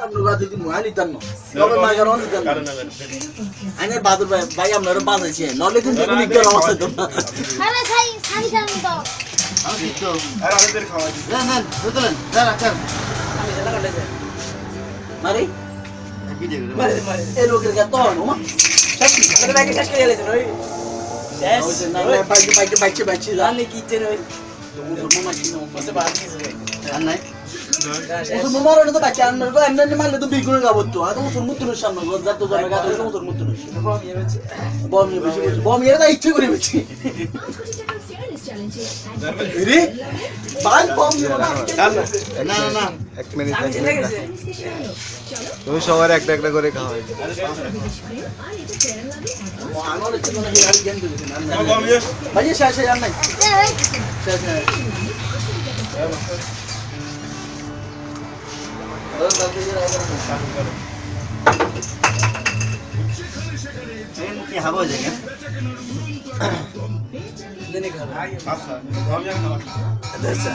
বাদে দিমু আনি তান্ন তবে মাগার অন দিতাম আইনে বাদর ভাই আপনারা বাজাইছে নলে কিন্তু এগুলি কি অবস্থা তো আরে খাই খাই খাই তো আমি তো আর আমাদের খাওয়া দিই না না বুঝলেন না রাখার আমি জানা কাটলে মারি কি দেবে মারি মারি এই লোকের কা তো মা সত্যি আমাদের ব্যাগে শেষ করে গেলেছেন ওই শেষ না বাইকে বাইকে জানি কি চেন ওই মামা কি নাম বসে বাদ কিছু আর নাই শেষ মামার ওটা তো বাচ্চা আনবার গো এমনি মারলে তো বিগুনে যাব তো আর তো মুতুনের সামনে গো যত জন গা তো মুতুনের কম ইয়ে হচ্ছে বম নিয়ে বেশি বম এর না ইচ্ছে করে বেশি রে বাল বম নিয়ে না না না এক মিনিট আমি চলে গেছে তুমি সবার একটা একটা করে খাওয়াই আমার হচ্ছে না আর গেম দিবেন না ভাই শেষ আর নাই শেষ কি হাবো জায়গা দেনে খাবে আচ্ছা আমি খাওয়া আচ্ছা